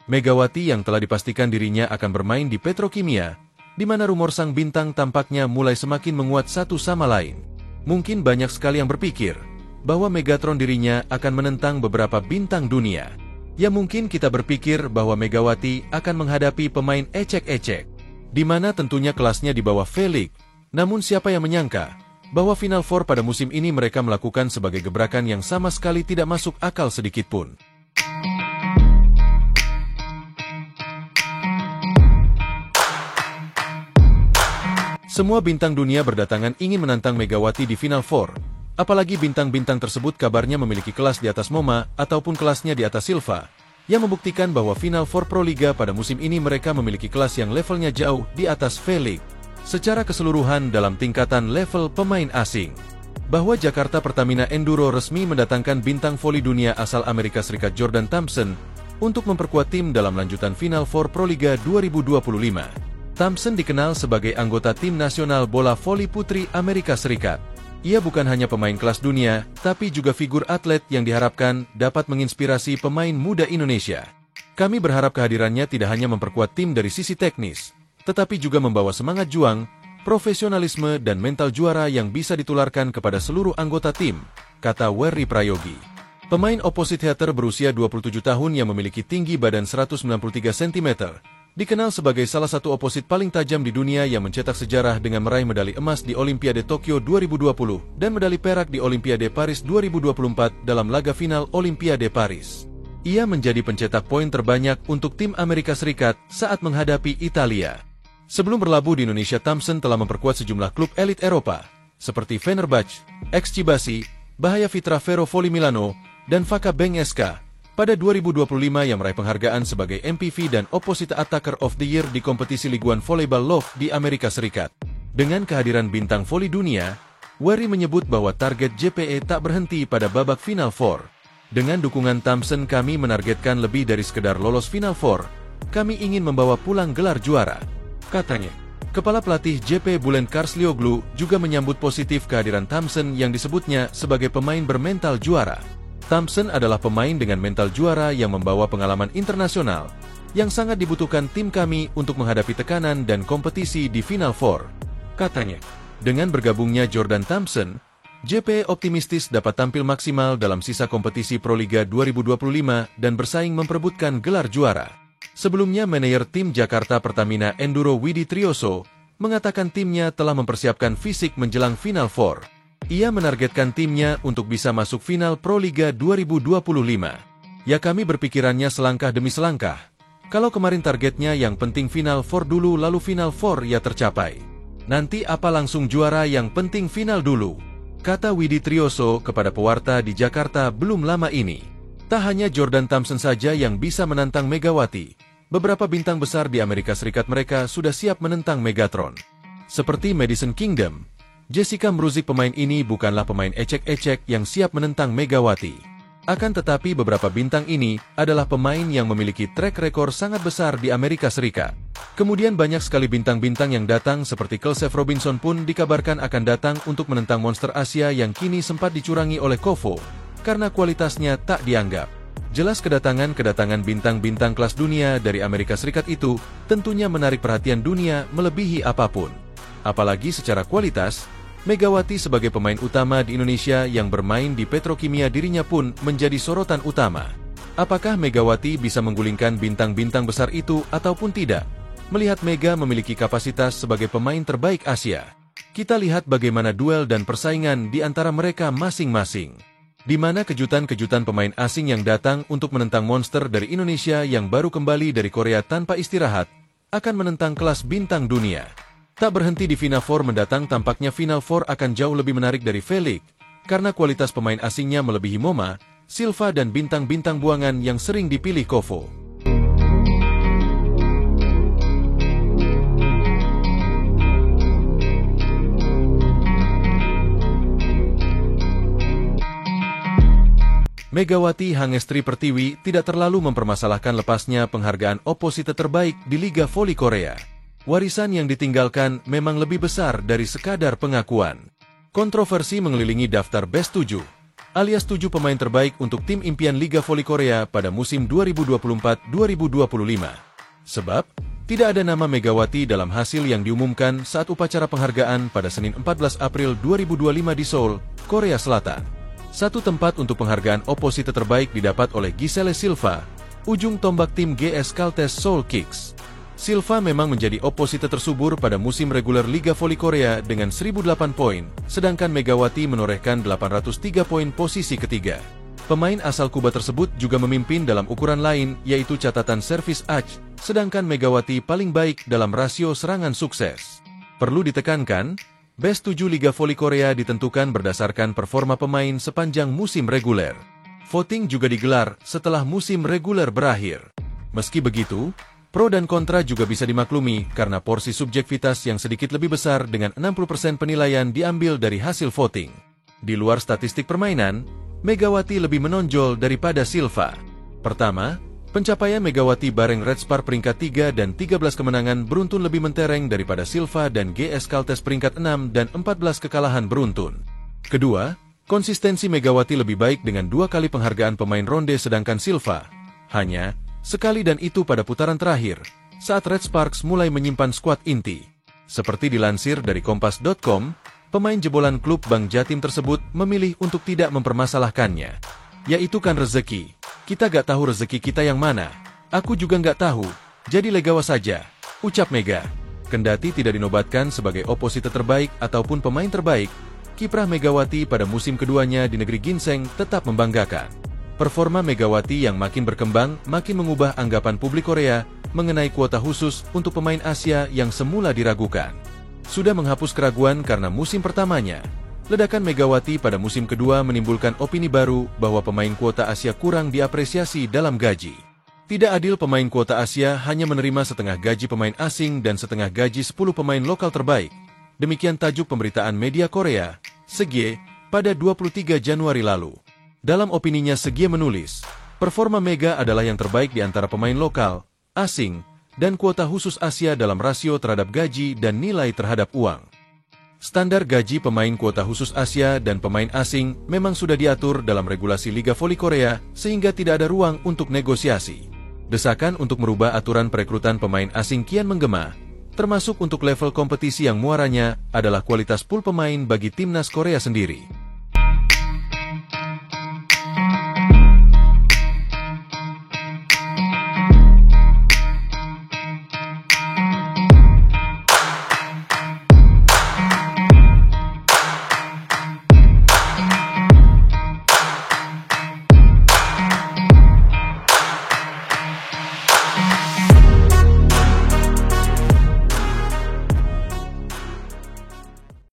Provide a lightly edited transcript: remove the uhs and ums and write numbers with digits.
Megawati yang telah dipastikan dirinya akan bermain di Petrokimia, di mana rumor sang bintang tampaknya mulai semakin menguat satu sama lain. Mungkin banyak sekali yang berpikir bahwa Megatron dirinya akan menentang beberapa bintang dunia. Ya mungkin kita berpikir bahwa Megawati akan menghadapi pemain ecek-ecek, di mana tentunya kelasnya di bawah Felix. Namun siapa yang menyangka bahwa Final Four pada musim ini mereka melakukan sebagai gebrakan yang sama sekali tidak masuk akal sedikitpun. Semua bintang dunia berdatangan ingin menantang Megawati di Final Four. Apalagi bintang-bintang tersebut kabarnya memiliki kelas di atas Moma ataupun kelasnya di atas Silva, yang membuktikan bahwa Final Four Pro Liga pada musim ini mereka memiliki kelas yang levelnya jauh di atas Felix. Secara keseluruhan dalam tingkatan level pemain asing. Bahwa Jakarta Pertamina Enduro resmi mendatangkan bintang voli dunia asal Amerika Serikat Jordan Thompson untuk memperkuat tim dalam lanjutan Final Four Pro Liga 2025. Thompson dikenal sebagai anggota tim nasional bola voli putri Amerika Serikat. Ia bukan hanya pemain kelas dunia, tapi juga figur atlet yang diharapkan dapat menginspirasi pemain muda Indonesia. Kami berharap kehadirannya tidak hanya memperkuat tim dari sisi teknis, tetapi juga membawa semangat juang, profesionalisme dan mental juara yang bisa ditularkan kepada seluruh anggota tim, kata Werry Prayogi. Pemain opposite hitter berusia 27 tahun yang memiliki tinggi badan 193 cm, dikenal sebagai salah satu oposit paling tajam di dunia yang mencetak sejarah dengan meraih medali emas di Olimpiade Tokyo 2020 dan medali perak di Olimpiade Paris 2024 dalam laga final Olimpiade Paris. Ia menjadi pencetak poin terbanyak untuk tim Amerika Serikat saat menghadapi Italia. Sebelum berlabuh di Indonesia, Thompson telah memperkuat sejumlah klub elit Eropa, seperti Fenerbahce, X Cibasi, Bahaya Fitra Vero Voli Milano, dan Faka Bank SK. Pada 2025 yang meraih penghargaan sebagai MPV dan Opposite Attacker of the Year di kompetisi Liguan Volleyball Love di Amerika Serikat. Dengan kehadiran bintang voli dunia, Werry menyebut bahwa target JPE tak berhenti pada babak Final Four. Dengan dukungan Thompson kami menargetkan lebih dari sekedar lolos Final Four, kami ingin membawa pulang gelar juara, katanya. Kepala pelatih JP Bulent Karslioglu juga menyambut positif kehadiran Thompson yang disebutnya sebagai pemain bermental juara. Thompson adalah pemain dengan mental juara yang membawa pengalaman internasional, yang sangat dibutuhkan tim kami untuk menghadapi tekanan dan kompetisi di Final Four, katanya. Dengan bergabungnya Jordan Thompson, JP optimistis dapat tampil maksimal dalam sisa kompetisi Pro Liga 2025 dan bersaing memperebutkan gelar juara. Sebelumnya, manajer tim Jakarta Pertamina Enduro Widi Trioso mengatakan timnya telah mempersiapkan fisik menjelang Final Four. Ia menargetkan timnya untuk bisa masuk final Pro Liga 2025. Ya, kami berpikirannya selangkah demi selangkah. Kalau kemarin targetnya yang penting Final Four dulu lalu Final Four ya tercapai. Nanti apa langsung juara, yang penting final dulu, kata Widi Trioso kepada pewarta di Jakarta belum lama ini. Tak hanya Jordan Thompson saja yang bisa menantang Megawati. Beberapa bintang besar di Amerika Serikat mereka sudah siap menentang Megatron. Seperti Madison Kingdom, Jessica Mruzik. Pemain ini bukanlah pemain ecek-ecek yang siap menentang Megawati. Akan tetapi beberapa bintang ini adalah pemain yang memiliki track record sangat besar di Amerika Serikat. Kemudian banyak sekali bintang-bintang yang datang seperti Kelsey Robinson pun dikabarkan akan datang untuk menentang monster Asia yang kini sempat dicurangi oleh Kovo karena kualitasnya tak dianggap. Jelas kedatangan bintang-bintang kelas dunia dari Amerika Serikat itu tentunya menarik perhatian dunia melebihi apapun. Apalagi secara kualitas, Megawati sebagai pemain utama di Indonesia yang bermain di Petrokimia dirinya pun menjadi sorotan utama. Apakah Megawati bisa menggulingkan bintang-bintang besar itu ataupun tidak? Melihat Mega memiliki kapasitas sebagai pemain terbaik Asia, kita lihat bagaimana duel dan persaingan di antara mereka masing-masing. Di mana kejutan-kejutan pemain asing yang datang untuk menentang monster dari Indonesia yang baru kembali dari Korea tanpa istirahat, akan menentang kelas bintang dunia. Tak berhenti di Final Four mendatang, tampaknya Final Four akan jauh lebih menarik dari Felix, karena kualitas pemain asingnya melebihi Moma, Silva dan bintang-bintang buangan yang sering dipilih Kovo. Megawati Hangestri Pertiwi tidak terlalu mempermasalahkan lepasnya penghargaan opposite terbaik di Liga Voli Korea. Warisan yang ditinggalkan memang lebih besar dari sekadar pengakuan. Kontroversi mengelilingi daftar Best 7, alias 7 pemain terbaik untuk tim impian Liga Voli Korea pada musim 2024-2025. Sebab, tidak ada nama Megawati dalam hasil yang diumumkan saat upacara penghargaan pada Senin 14 April 2025 di Seoul, Korea Selatan. Satu tempat untuk penghargaan oposite terbaik didapat oleh Giselle Silva, ujung tombak tim GS Caltes Seoul Kicks. Silva memang menjadi oposite tersubur pada musim reguler Liga Voli Korea dengan 1008 poin, sedangkan Megawati menorehkan 803 poin posisi ketiga. Pemain asal Kuba tersebut juga memimpin dalam ukuran lain, yaitu catatan servis ACH, sedangkan Megawati paling baik dalam rasio serangan sukses. Perlu ditekankan, Best 7 Liga Voli Korea ditentukan berdasarkan performa pemain sepanjang musim reguler. Voting juga digelar setelah musim reguler berakhir. Meski begitu, pro dan kontra juga bisa dimaklumi karena porsi subjektivitas yang sedikit lebih besar dengan 60% penilaian diambil dari hasil voting. Di luar statistik permainan, Megawati lebih menonjol daripada Silva. Pertama, pencapaian Megawati bareng Red Spar peringkat 3 dan 13 kemenangan beruntun lebih mentereng daripada Silva dan GS Caltes peringkat 6 dan 14 kekalahan beruntun. Kedua, konsistensi Megawati lebih baik dengan 2 kali penghargaan pemain ronde sedangkan Silva hanya sekali, dan itu pada putaran terakhir, saat Red Sparks mulai menyimpan skuad inti. Seperti dilansir dari Kompas.com, pemain jebolan klub Bank Jatim tersebut memilih untuk tidak mempermasalahkannya. Yaitu kan rezeki. Kita gak tahu rezeki kita yang mana. Aku juga gak tahu, jadi legawa saja, ucap Mega. Kendati tidak dinobatkan sebagai oposite terbaik ataupun pemain terbaik, kiprah Megawati pada musim keduanya di negeri ginseng tetap membanggakan. Performa Megawati yang makin berkembang makin mengubah anggapan publik Korea mengenai kuota khusus untuk pemain Asia yang semula diragukan. Sudah menghapus keraguan karena musim pertamanya, ledakan Megawati pada musim kedua menimbulkan opini baru bahwa pemain kuota Asia kurang diapresiasi dalam gaji. Tidak adil pemain kuota Asia hanya menerima setengah gaji pemain asing dan setengah gaji 10 pemain lokal terbaik. Demikian tajuk pemberitaan media Korea, Segie, pada 23 Januari lalu. Dalam opininya, Segie menulis, performa Mega adalah yang terbaik di antara pemain lokal, asing, dan kuota khusus Asia dalam rasio terhadap gaji dan nilai terhadap uang. Standar gaji pemain kuota khusus Asia dan pemain asing memang sudah diatur dalam regulasi Liga Voli Korea sehingga tidak ada ruang untuk negosiasi. Desakan untuk merubah aturan perekrutan pemain asing kian menggema, termasuk untuk level kompetisi yang muaranya adalah kualitas pool pemain bagi timnas Korea sendiri.